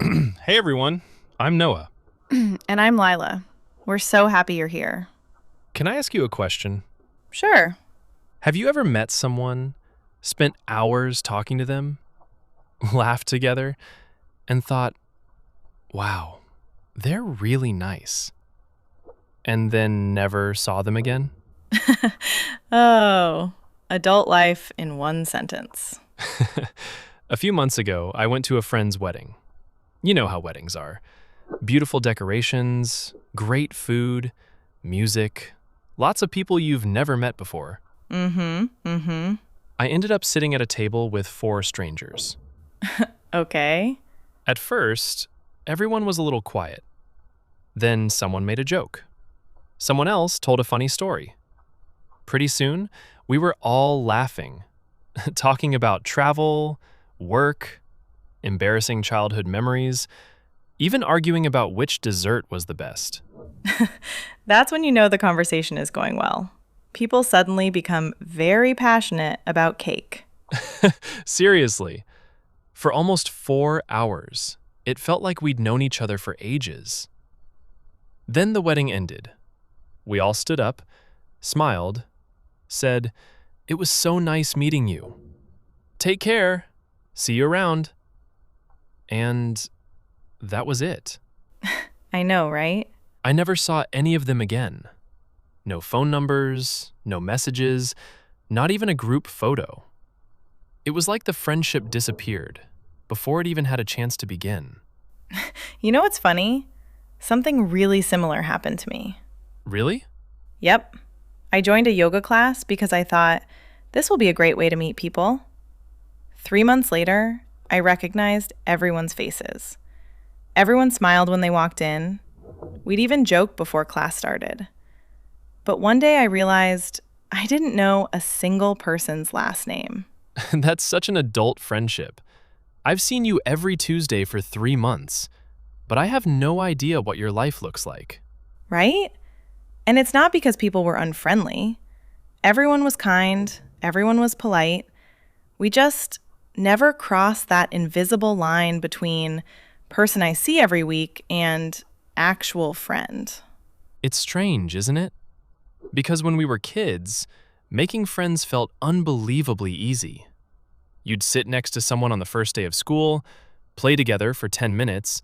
Hey everyone, I'm Noah. And I'm Lila. We're so happy you're here. Can I ask you a question? Sure. Have you ever met someone, spent hours talking to them, laughed together, and thought, wow, they're really nice, and then never saw them again? Oh, adult life in one sentence. A few months ago, I went to a friend's wedding. You know how weddings are. Beautiful decorations, great food, music, lots of people you've never met before. Mm-hmm. I ended up sitting at a table with four strangers. Okay. At first, everyone was a little quiet. Then someone made a joke. Someone else told a funny story. Pretty soon, we were all laughing, talking about travel, work, embarrassing childhood memories, even arguing about which dessert was the best. That's when you know the conversation is going well. People suddenly become very passionate about cake. Seriously, for almost 4 hours, it felt like we'd known each other for ages. Then the wedding ended. We all stood up, smiled, said, "It was so nice meeting you. Take care. See you around." And that was it. I know, right? I never saw any of them again. No phone numbers, no messages, not even a group photo. It was like the friendship disappeared before it even had a chance to begin. You know what's funny? Something really similar happened to me. Really? Yep. I joined a yoga class because I thought, this will be a great way to meet people. 3 months later, I recognized everyone's faces. Everyone smiled when they walked in. We'd even joke before class started. But one day I realized I didn't know a single person's last name. That's such an adult friendship. I've seen you every Tuesday for 3 months, but I have no idea what your life looks like. Right? And it's not because people were unfriendly. Everyone was kind, everyone was polite. We just never crossed that invisible line between person I see every week and actual friend. It's strange, isn't it? Because when we were kids, making friends felt unbelievably easy. You'd sit next to someone on the first day of school, play together for 10 minutes,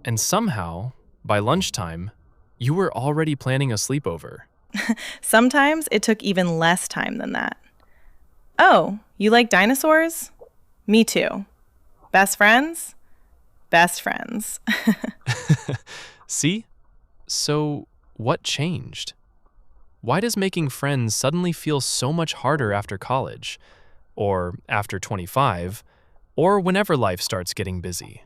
and somehow, by lunchtime, you were already planning a sleepover. Sometimes it took even less time than that. Oh, you like dinosaurs? Me too. Best friends? Best friends. See? So, what changed? Why does making friends suddenly feel so much harder after college, or after 25, or whenever life starts getting busy?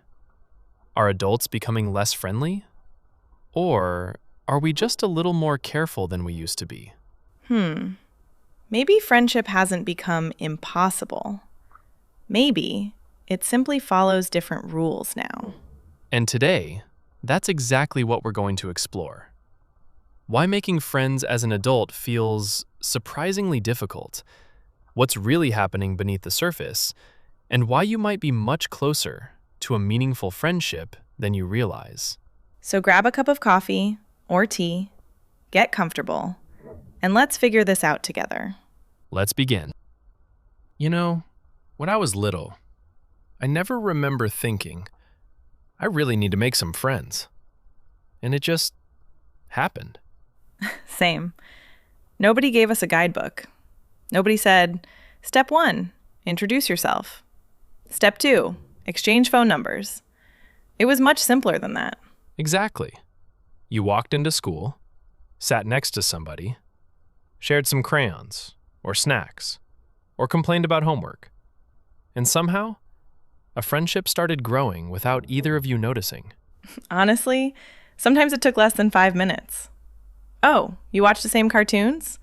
Are adults becoming less friendly? Or are we just a little more careful than we used to be? Maybe friendship hasn't become impossible. Maybe it simply follows different rules now. And today, that's exactly what we're going to explore. Why making friends as an adult feels surprisingly difficult, what's really happening beneath the surface, and why you might be much closer to a meaningful friendship than you realize. So grab a cup of coffee or tea, get comfortable, and let's figure this out together. Let's begin. You know, when I was little, I never remember thinking, I really need to make some friends. And it just happened. Same. Nobody gave us a guidebook. Nobody said, Step 1, introduce yourself. Step 2, exchange phone numbers. It was much simpler than that. Exactly. You walked into school, sat next to somebody, shared some crayons or snacks, or complained about homework. And somehow, a friendship started growing without either of you noticing. Honestly, sometimes it took less than 5 minutes. Oh, you watch the same cartoons?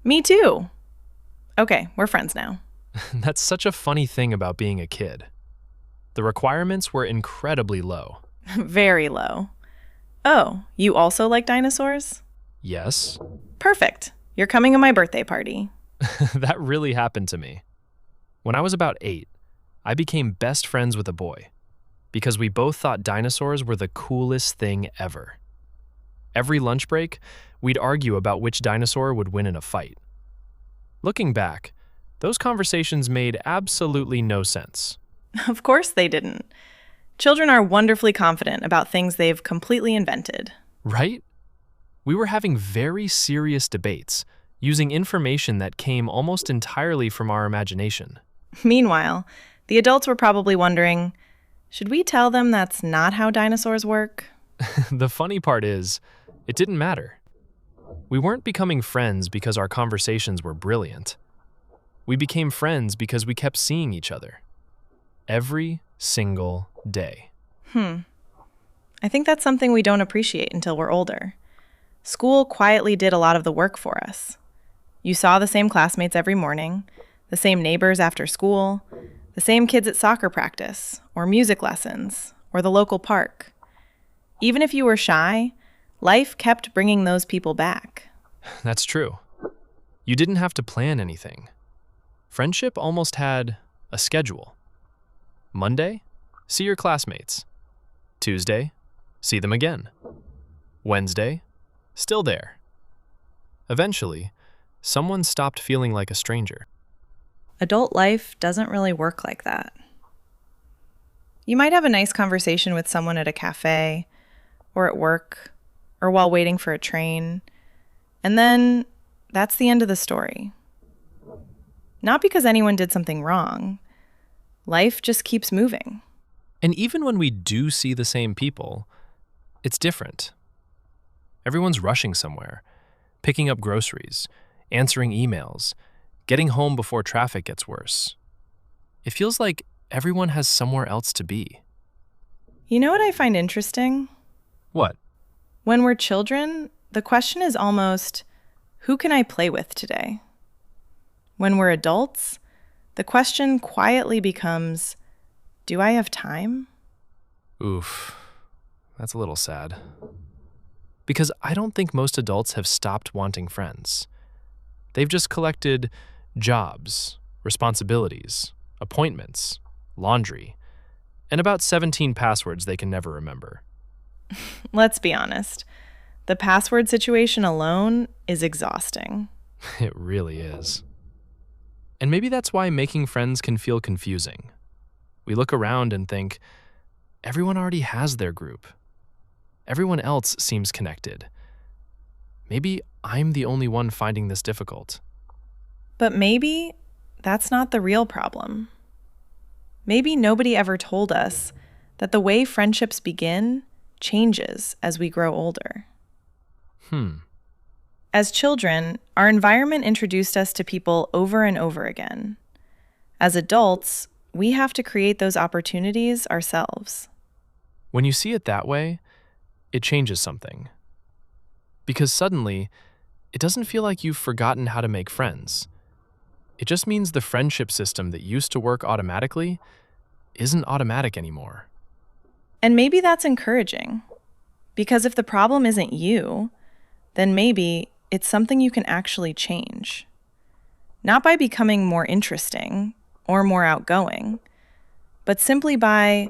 Me too. Okay, we're friends now. That's such a funny thing about being a kid. The requirements were incredibly low. Very low. Oh, you also like dinosaurs? Yes, Perfect. You're coming to my birthday party. that really happened to me. When I was about 8, I became best friends with a boy. because we both thought dinosaurs were the coolest thing ever. Every lunch break, we'd argue about which dinosaur would win in a fight. Looking back, those conversations made absolutely no sense. Of course they didn't. Children are wonderfully confident about things they've completely invented. Right? We were having very serious debates, using information that came almost entirely from our imagination. Meanwhile, the adults were probably wondering, should we tell them that's not how dinosaurs work? The funny part is, it didn't matter. We weren't becoming friends because our conversations were brilliant. We became friends because we kept seeing each other. Every single day. I think that's something we don't appreciate until we're older. School quietly did a lot of the work for us. You saw the same classmates every morning, the same neighbors after school, the same kids at soccer practice, or music lessons, or the local park. Even if you were shy, life kept bringing those people back. That's true. You didn't have to plan anything. Friendship almost had a schedule. Monday, see your classmates. Tuesday, see them again. Wednesday, still there. Eventually, someone stopped feeling like a stranger. Adult life doesn't really work like that. You might have a nice conversation with someone at a cafe, or at work, or while waiting for a train, and then that's the end of the story. Not because anyone did something wrong. Life just keeps moving. And even when we do see the same people, it's different. Everyone's rushing somewhere, picking up groceries, answering emails, getting home before traffic gets worse. It feels like everyone has somewhere else to be. You know what I find interesting? What? When we're children, the question is almost, who can I play with today? When we're adults, the question quietly becomes, do I have time? Oof, that's a little sad. Because I don't think most adults have stopped wanting friends. They've just collected jobs, responsibilities, appointments, laundry, and about 17 passwords they can never remember. Let's be honest. The password situation alone is exhausting. It really is. And maybe that's why making friends can feel confusing. We look around and think, everyone already has their group. Everyone else seems connected. Maybe I'm the only one finding this difficult. But maybe that's not the real problem. Maybe nobody ever told us that the way friendships begin changes as we grow older. As children, our environment introduced us to people over and over again. As adults, we have to create those opportunities ourselves. When you see it that way, it changes something. Because suddenly, it doesn't feel like you've forgotten how to make friends. It just means the friendship system that used to work automatically isn't automatic anymore. And maybe that's encouraging. Because if the problem isn't you, then maybe it's something you can actually change. Not by becoming more interesting or more outgoing, but simply by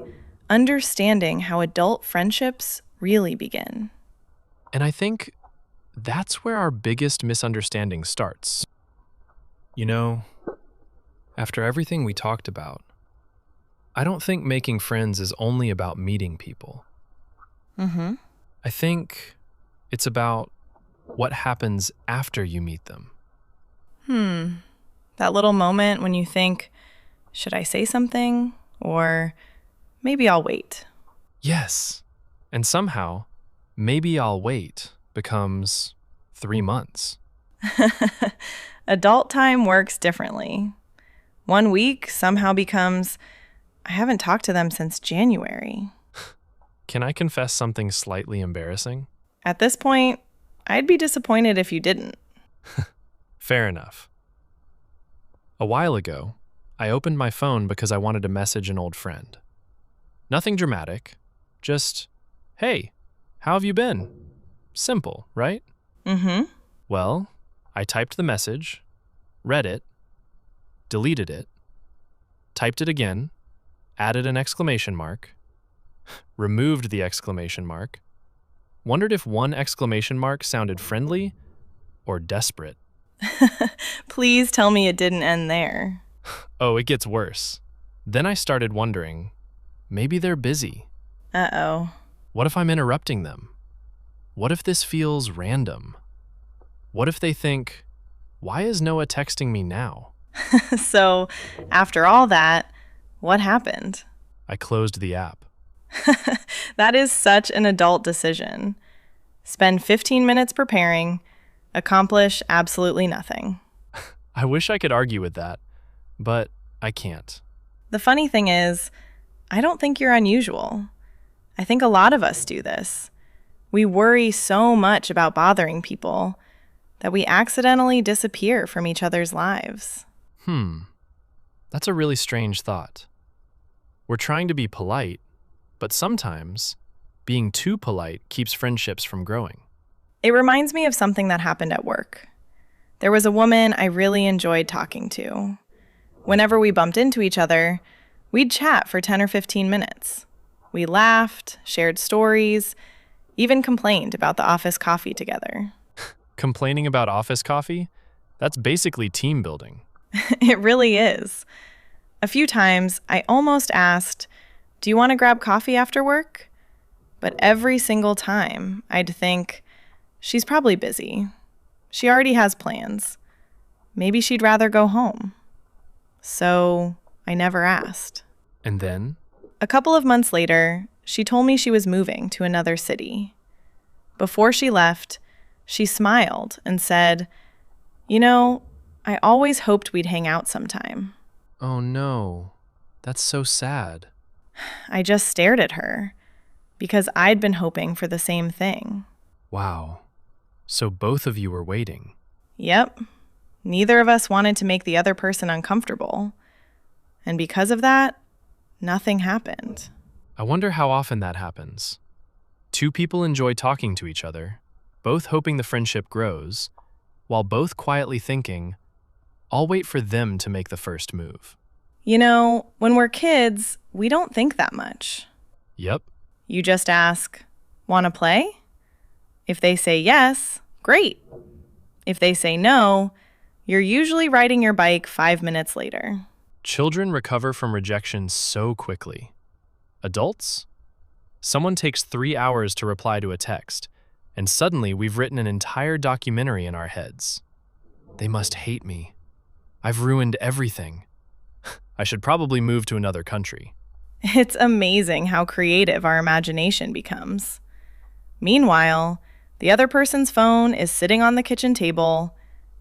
understanding how adult friendships really begin. And I think that's where our biggest misunderstanding starts. You know, after everything we talked about, I don't think making friends is only about meeting people. I think it's about what happens after you meet them. That little moment when you think, should I say something? Or maybe I'll wait. Yes. And somehow, maybe I'll wait becomes 3 months. Adult time works differently. 1 week somehow becomes, I haven't talked to them since January. Can I confess something slightly embarrassing? At this point, I'd be disappointed if you didn't. Fair enough. A while ago, I opened my phone because I wanted to message an old friend. Nothing dramatic, just, hey, how have you been? Simple, right? Well, I typed the message, read it, deleted it, typed it again, added an exclamation mark, removed the exclamation mark, wondered if one exclamation mark sounded friendly or desperate. Please tell me it didn't end there. Oh, it gets worse. Then I started wondering, maybe they're busy. Uh-oh. What if I'm interrupting them? What if this feels random? What if they think, why is Noah texting me now? So, after all that, what happened? I closed the app. That is such an adult decision. Spend 15 minutes preparing, accomplish absolutely nothing. I wish I could argue with that, but I can't. The funny thing is, I don't think you're unusual. I think a lot of us do this. We worry so much about bothering people that we accidentally disappear from each other's lives. That's a really strange thought. We're trying to be polite, but sometimes being too polite keeps friendships from growing. It reminds me of something that happened at work. There was a woman I really enjoyed talking to. Whenever we bumped into each other, we'd chat for 10 or 15 minutes. We laughed, shared stories, even complained about the office coffee together. Complaining about office coffee? That's basically team building. It really is. A few times, I almost asked, "Do you want to grab coffee after work?" But every single time, I'd think, she's probably busy. She already has plans. Maybe she'd rather go home. So I never asked. And then? A couple of months later, she told me she was moving to another city. Before she left, she smiled and said, "You know, I always hoped we'd hang out sometime." Oh no, that's so sad. I just stared at her because I'd been hoping for the same thing. Wow. So both of you were waiting. Yep. Neither of us wanted to make the other person uncomfortable. And because of that, nothing happened. I wonder how often that happens. Two people enjoy talking to each other, both hoping the friendship grows, while both quietly thinking, I'll wait for them to make the first move. You know, when we're kids, we don't think that much. Yep. You just ask, "Want to play?" If they say yes, great. If they say no, you're usually riding your bike 5 minutes later. Children recover from rejection so quickly. Adults? Someone takes 3 hours to reply to a text, and suddenly we've written an entire documentary in our heads. They must hate me. I've ruined everything. I should probably move to another country. It's amazing how creative our imagination becomes. Meanwhile, the other person's phone is sitting on the kitchen table,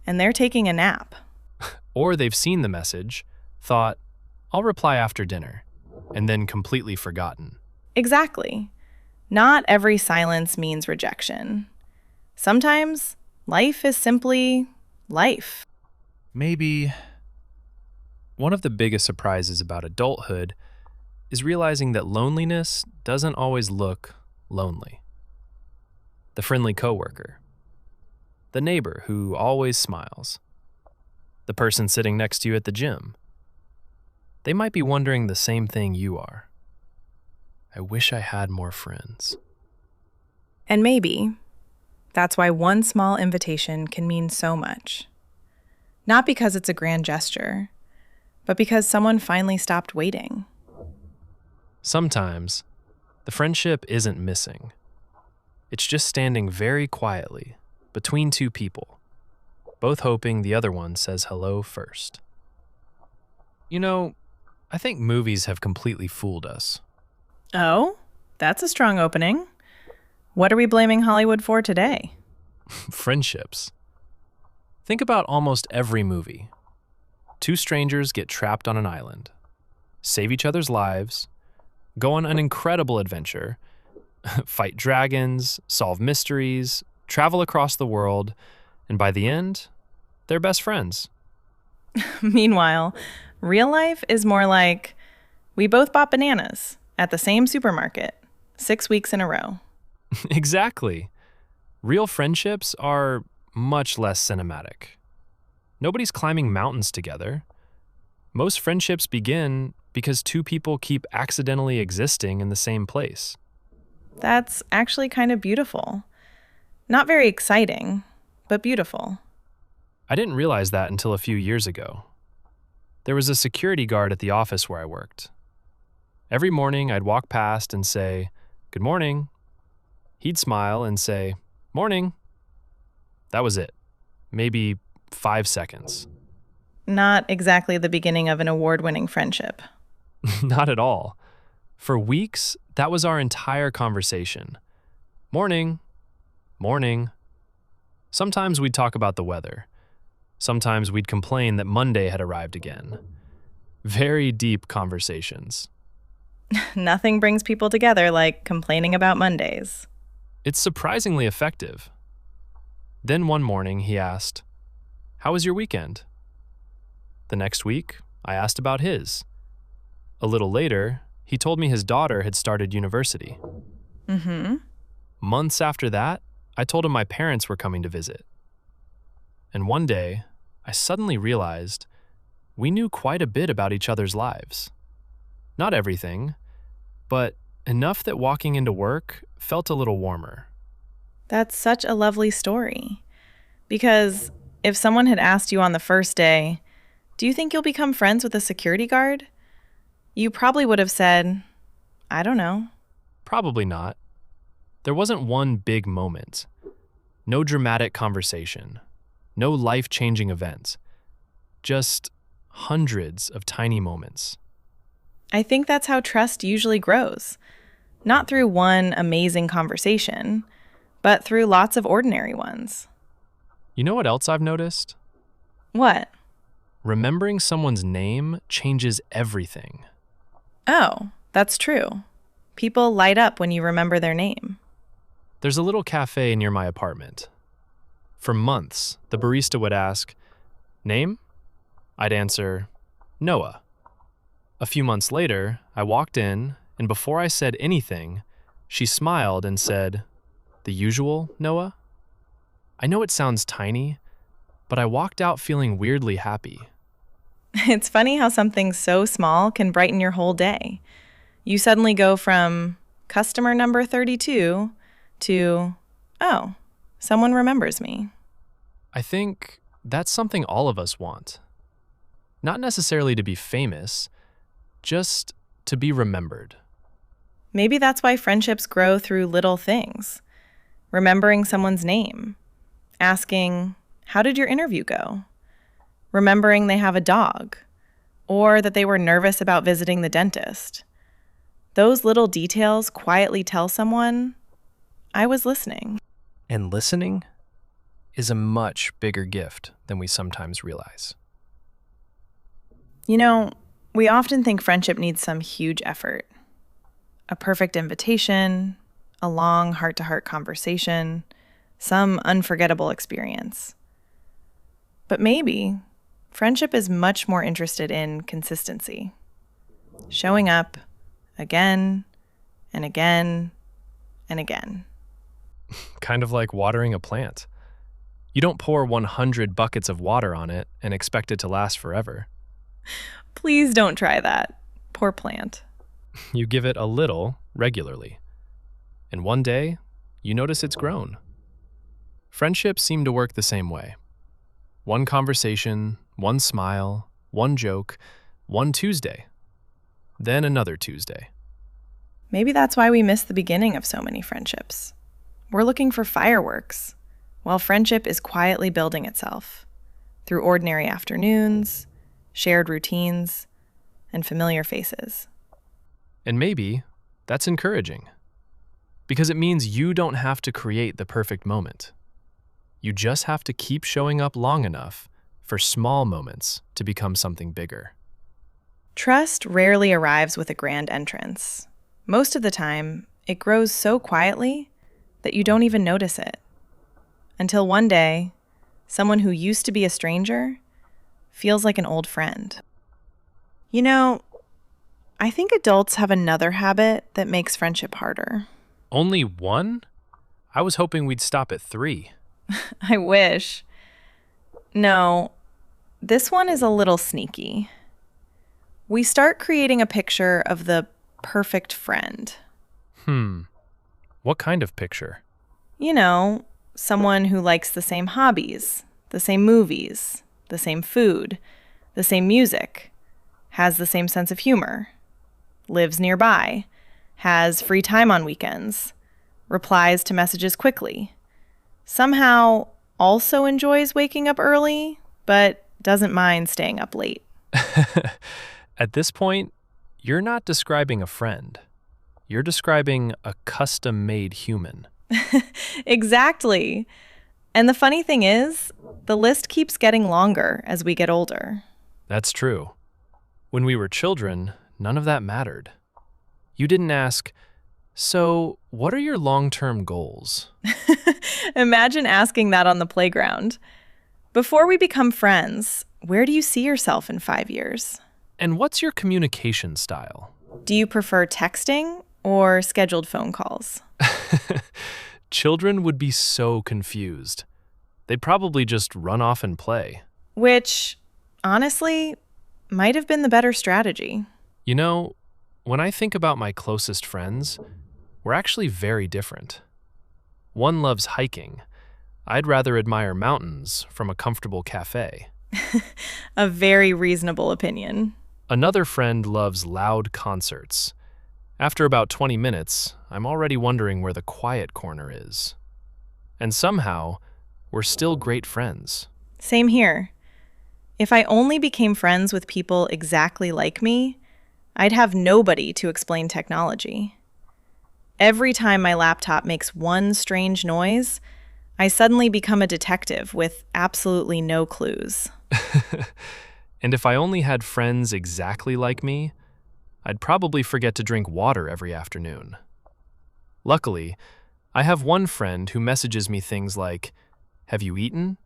and they're taking a nap. Or they've seen the message, thought, I'll reply after dinner, and then completely forgotten. Exactly. Not every silence means rejection. Sometimes life is simply life. Maybe one of the biggest surprises about adulthood is realizing that loneliness doesn't always look lonely. The friendly coworker, the neighbor who always smiles, the person sitting next to you at the gym. They might be wondering the same thing you are. I wish I had more friends. And maybe that's why one small invitation can mean so much. Not because it's a grand gesture, but because someone finally stopped waiting. Sometimes, the friendship isn't missing. It's just standing very quietly between two people, both hoping the other one says hello first. You know, I think movies have completely fooled us. Oh, that's a strong opening. What are we blaming Hollywood for today? Friendships. Think about almost every movie. Two strangers get trapped on an island, save each other's lives, go on an incredible adventure, fight dragons, solve mysteries, travel across the world, and by the end, they're best friends. Meanwhile, real life is more like we both bought bananas at the same supermarket 6 weeks in a row. Exactly. Real friendships are much less cinematic. Nobody's climbing mountains together. Most friendships begin because two people keep accidentally existing in the same place. That's actually kind of beautiful. Not very exciting, but beautiful. I didn't realize that until a few years ago. There was a security guard at the office where I worked. Every morning, I'd walk past and say, "Good morning." He'd smile and say, "Morning." That was it. Maybe 5 seconds. Not exactly the beginning of an award-winning friendship. Not at all. For weeks, that was our entire conversation. Morning. Morning. Sometimes we'd talk about the weather. Sometimes we'd complain that Monday had arrived again. Very deep conversations. Nothing brings people together like complaining about Mondays. It's surprisingly effective. Then one morning he asked, "How was your weekend?" The next week, I asked about his. A little later, he told me his daughter had started university. Months after that, I told him my parents were coming to visit. And one day, I suddenly realized we knew quite a bit about each other's lives. Not everything, but enough that walking into work felt a little warmer. That's such a lovely story. Because if someone had asked you on the first day, "Do you think you'll become friends with a security guard?" you probably would have said, "I don't know." Probably not. There wasn't one big moment. No dramatic conversation. No life-changing event. Just hundreds of tiny moments. I think that's how trust usually grows. Not through one amazing conversation, but through lots of ordinary ones. You know what else I've noticed? What? Remembering someone's name changes everything. Oh, that's true. People light up when you remember their name. There's a little cafe near my apartment. For months, the barista would ask, "Name?" I'd answer, "Noah." A few months later, I walked in, and before I said anything, she smiled and said, "The usual, Noah?" I know it sounds tiny, but I walked out feeling weirdly happy. It's funny how something so small can brighten your whole day. You suddenly go from customer number 32 to, oh, someone remembers me. I think that's something all of us want. Not necessarily to be famous, just to be remembered. Maybe that's why friendships grow through little things. Remembering someone's name. Asking, "How did your interview go?" Remembering they have a dog. Or that they were nervous about visiting the dentist. Those little details quietly tell someone, "I was listening." And listening is a much bigger gift than we sometimes realize. You know, we often think friendship needs some huge effort. A perfect invitation, a long heart-to-heart conversation, some unforgettable experience. But maybe friendship is much more interested in consistency. Showing up again and again and again. Kind of like watering a plant. You don't pour 100 buckets of water on it and expect it to last forever. Please don't try that. Poor plant. You give it a little regularly. And one day, you notice it's grown. Friendships seem to work the same way. One conversation, one smile, one joke, one Tuesday. Then another Tuesday. Maybe that's why we miss the beginning of so many friendships. We're looking for fireworks, while friendship is quietly building itself through ordinary afternoons, shared routines, and familiar faces. And maybe that's encouraging, because it means you don't have to create the perfect moment. You just have to keep showing up long enough for small moments to become something bigger. Trust rarely arrives with a grand entrance. Most of the time, it grows so quietly that you don't even notice it. Until one day, someone who used to be a stranger feels like an old friend. You know, I think adults have another habit that makes friendship harder. Only one? I was hoping we'd stop at 3. I wish. No, this one is a little sneaky. We start creating a picture of the perfect friend. What kind of picture? You know, someone who likes the same hobbies, the same movies, the same food, the same music, has the same sense of humor, lives nearby, has free time on weekends, replies to messages quickly, somehow also enjoys waking up early, but doesn't mind staying up late. At this point, you're not describing a friend. You're describing a custom-made human. Exactly. And the funny thing is, the list keeps getting longer as we get older. That's true. When we were children, none of that mattered. You didn't ask, so what are your long-term goals? Imagine asking that on the playground. Before we become friends, where do you see yourself in 5 years? And what's your communication style? Do you prefer texting or scheduled phone calls? Children would be so confused. They'd probably just run off and play. Which, honestly, might have been the better strategy. You know, when I think about my closest friends, we're actually very different. One loves hiking. I'd rather admire mountains from a comfortable cafe. A very reasonable opinion. Another friend loves loud concerts. After about 20 minutes, I'm already wondering where the quiet corner is. And somehow, we're still great friends. Same here. If I only became friends with people exactly like me, I'd have nobody to explain technology. Every time my laptop makes one strange noise, I suddenly become a detective with absolutely no clues. And if I only had friends exactly like me, I'd probably forget to drink water every afternoon. Luckily, I have one friend who messages me things like, "Have you eaten?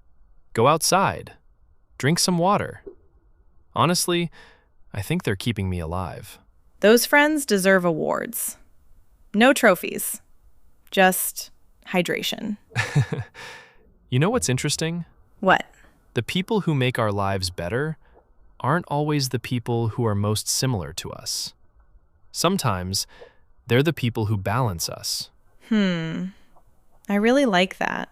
Go outside. Drink some water." Honestly, I think they're keeping me alive. Those friends deserve awards. No trophies. Just hydration. You know what's interesting? What? The people who make our lives better aren't always the people who are most similar to us. Sometimes, they're the people who balance us. I really like that.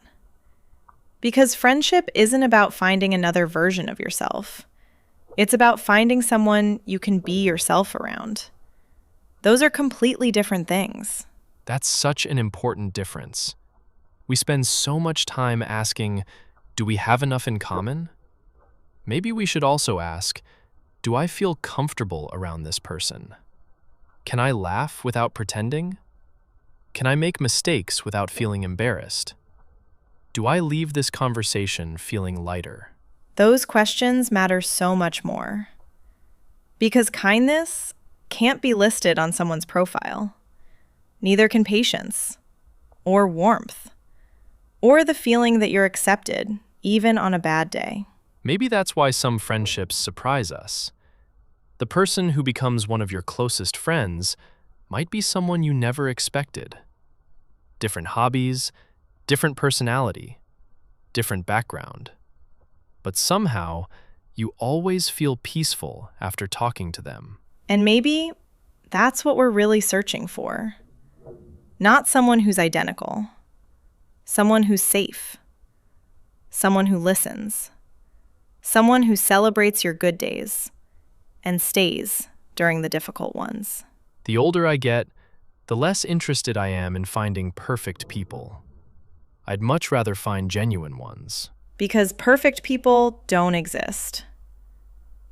Because friendship isn't about finding another version of yourself. It's about finding someone you can be yourself around. Those are completely different things. That's such an important difference. We spend so much time asking, do we have enough in common? Maybe we should also ask, do I feel comfortable around this person? Can I laugh without pretending? Can I make mistakes without feeling embarrassed? Do I leave this conversation feeling lighter? Those questions matter so much more. Because kindness can't be listed on someone's profile. Neither can patience, or warmth, or the feeling that you're accepted, even on a bad day. Maybe that's why some friendships surprise us. The person who becomes one of your closest friends might be someone you never expected. Different hobbies, different personality, different background. But somehow, you always feel peaceful after talking to them. And maybe that's what we're really searching for. Not someone who's identical. Someone who's safe. Someone who listens. Someone who celebrates your good days and stays during the difficult ones. The older I get, the less interested I am in finding perfect people. I'd much rather find genuine ones. Because perfect people don't exist.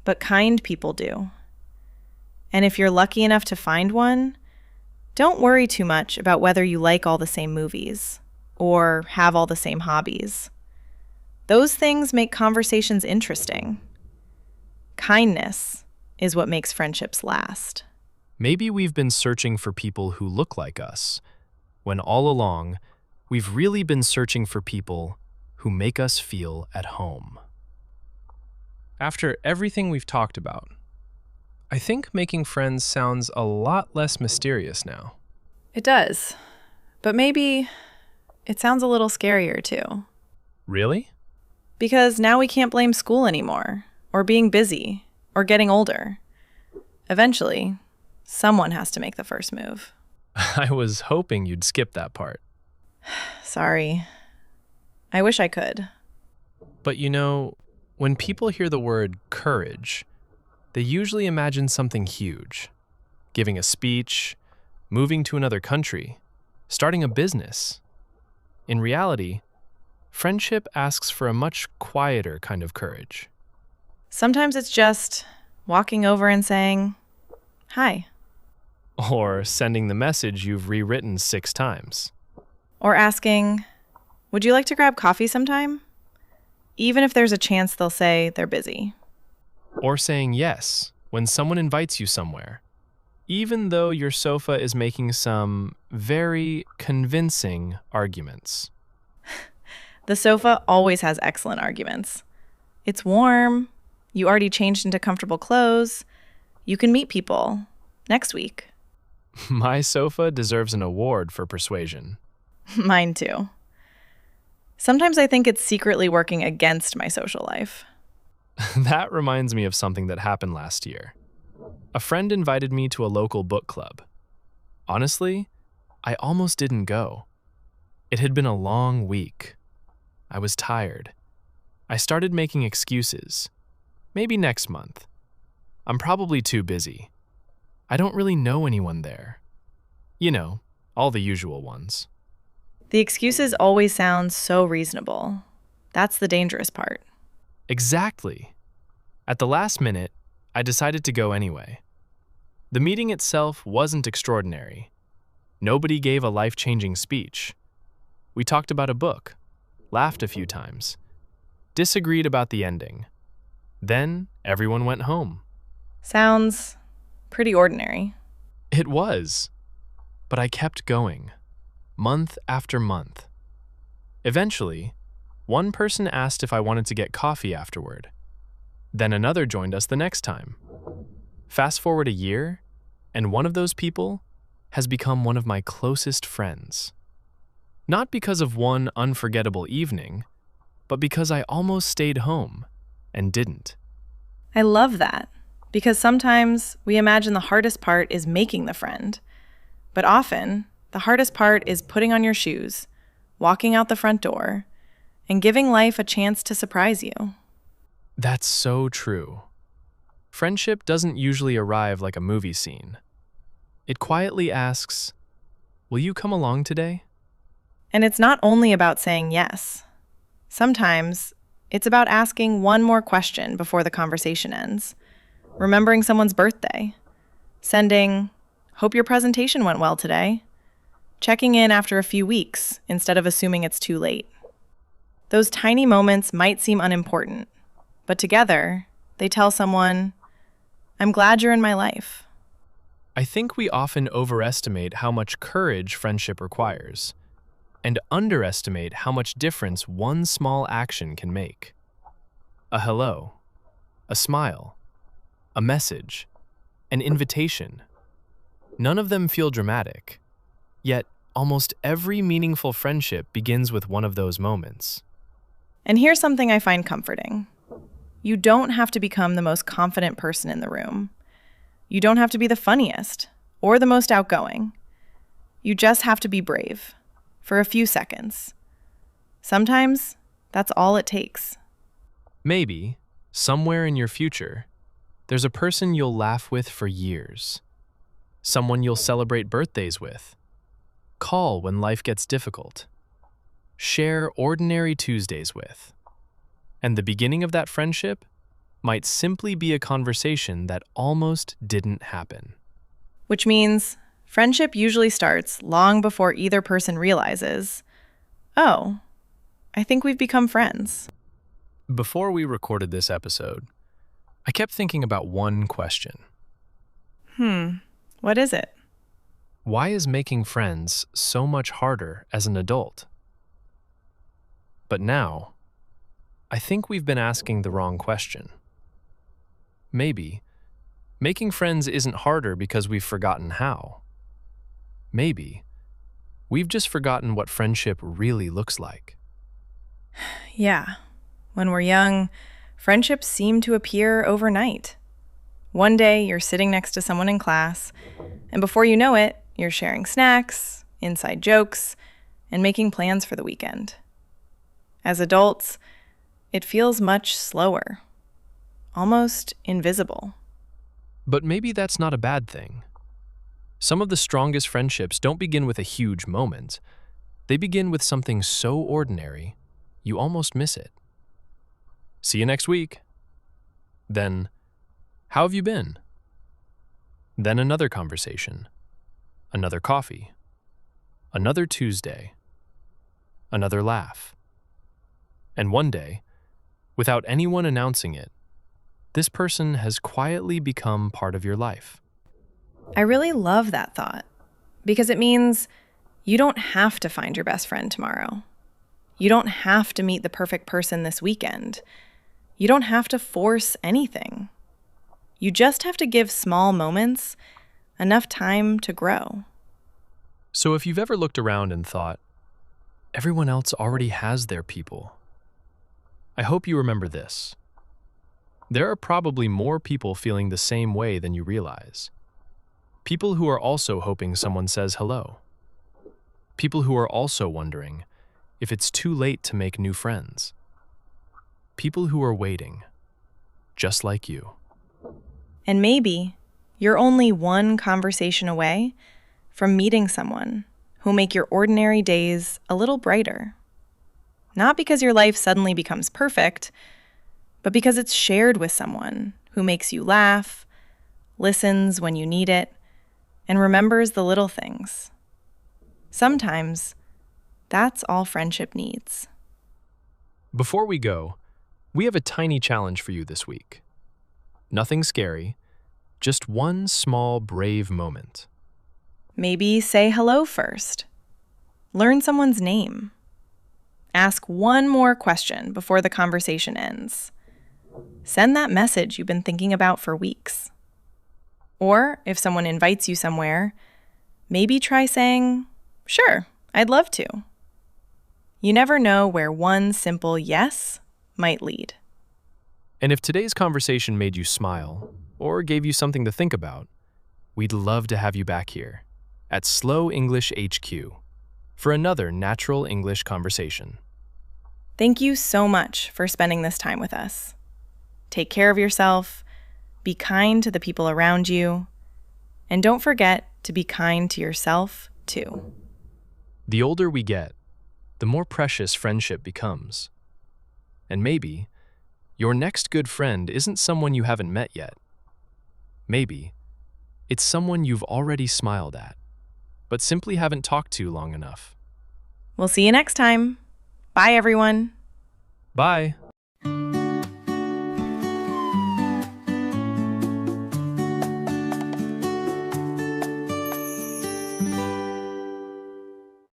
But kind people do. And if you're lucky enough to find one, don't worry too much about whether you like all the same movies or have all the same hobbies. Those things make conversations interesting. Kindness is what makes friendships last. Maybe we've been searching for people who look like us, when all along, we've really been searching for people who make us feel at home. After everything we've talked about, I think making friends sounds a lot less mysterious now. It does. But maybe it sounds a little scarier too. Really? Because now we can't blame school anymore, or being busy, or getting older. Eventually, someone has to make the first move. I was hoping you'd skip that part. Sorry. I wish I could. But when people hear the word courage, they usually imagine something huge. Giving a speech, moving to another country, starting a business. In reality, friendship asks for a much quieter kind of courage. Sometimes it's just walking over and saying, "Hi." Or sending the message you've rewritten 6 times. Or asking, "Would you like to grab coffee sometime?" Even if there's a chance they'll say they're busy. Or saying yes when someone invites you somewhere, even though your sofa is making some very convincing arguments. The sofa always has excellent arguments. It's warm. You already changed into comfortable clothes. You can meet people next week. My sofa deserves an award for persuasion. Mine too. Sometimes I think it's secretly working against my social life. That reminds me of something that happened last year. A friend invited me to a local book club. Honestly, I almost didn't go. It had been a long week. I was tired. I started making excuses. Maybe next month. I'm probably too busy. I don't really know anyone there. All the usual ones. The excuses always sound so reasonable. That's the dangerous part. Exactly. At the last minute, I decided to go anyway. The meeting itself wasn't extraordinary. Nobody gave a life-changing speech. We talked about a book, laughed a few times, disagreed about the ending. Then everyone went home. Sounds pretty ordinary. It was. But I kept going, month after month. Eventually, one person asked if I wanted to get coffee afterward. Then another joined us the next time. Fast forward a year, and one of those people has become one of my closest friends. Not because of one unforgettable evening, but because I almost stayed home and didn't. I love that, because sometimes we imagine the hardest part is making the friend. But often, the hardest part is putting on your shoes, walking out the front door, and giving life a chance to surprise you. That's so true. Friendship doesn't usually arrive like a movie scene. It quietly asks, "Will you come along today?" And it's not only about saying yes. Sometimes, it's about asking one more question before the conversation ends, remembering someone's birthday, sending, "Hope your presentation went well today," checking in after a few weeks instead of assuming it's too late. Those tiny moments might seem unimportant, but together, they tell someone, "I'm glad you're in my life." I think we often overestimate how much courage friendship requires, and underestimate how much difference one small action can make. A hello, a smile, a message, an invitation. None of them feel dramatic, yet almost every meaningful friendship begins with one of those moments. And here's something I find comforting. You don't have to become the most confident person in the room. You don't have to be the funniest or the most outgoing. You just have to be brave for a few seconds. Sometimes that's all it takes. Maybe, somewhere in your future, there's a person you'll laugh with for years. Someone you'll celebrate birthdays with. Call when life gets difficult. Share ordinary Tuesdays with. And the beginning of that friendship might simply be a conversation that almost didn't happen. Which means friendship usually starts long before either person realizes, "Oh, I think we've become friends." Before we recorded this episode, I kept thinking about one question. What is it? Why is making friends so much harder as an adult? But now, I think we've been asking the wrong question. Maybe, making friends isn't harder because we've forgotten how. Maybe, we've just forgotten what friendship really looks like. Yeah. When we're young, friendships seem to appear overnight. One day, you're sitting next to someone in class, and before you know it, you're sharing snacks, inside jokes, and making plans for the weekend. As adults, it feels much slower, almost invisible. But maybe that's not a bad thing. Some of the strongest friendships don't begin with a huge moment. They begin with something so ordinary, you almost miss it. See you next week. Then, how have you been? Then another conversation, another coffee, another Tuesday, another laugh. And one day, without anyone announcing it, this person has quietly become part of your life. I really love that thought because it means you don't have to find your best friend tomorrow. You don't have to meet the perfect person this weekend. You don't have to force anything. You just have to give small moments enough time to grow. So if you've ever looked around and thought, everyone else already has their people, I hope you remember this. There are probably more people feeling the same way than you realize. People who are also hoping someone says hello. People who are also wondering if it's too late to make new friends. People who are waiting, just like you. And maybe you're only one conversation away from meeting someone who'll make your ordinary days a little brighter. Not because your life suddenly becomes perfect, but because it's shared with someone who makes you laugh, listens when you need it, and remembers the little things. Sometimes, that's all friendship needs. Before we go, we have a tiny challenge for you this week. Nothing scary, just one small brave moment. Maybe say hello first. Learn someone's name. Ask one more question before the conversation ends. Send that message you've been thinking about for weeks. Or if someone invites you somewhere, maybe try saying, "Sure, I'd love to." You never know where one simple yes might lead. And if today's conversation made you smile or gave you something to think about, we'd love to have you back here at Slow English HQ for another natural English conversation. Thank you so much for spending this time with us. Take care of yourself, be kind to the people around you, and don't forget to be kind to yourself, too. The older we get, the more precious friendship becomes. And maybe your next good friend isn't someone you haven't met yet. Maybe it's someone you've already smiled at, but simply haven't talked to long enough. We'll see you next time. Bye, everyone. Bye.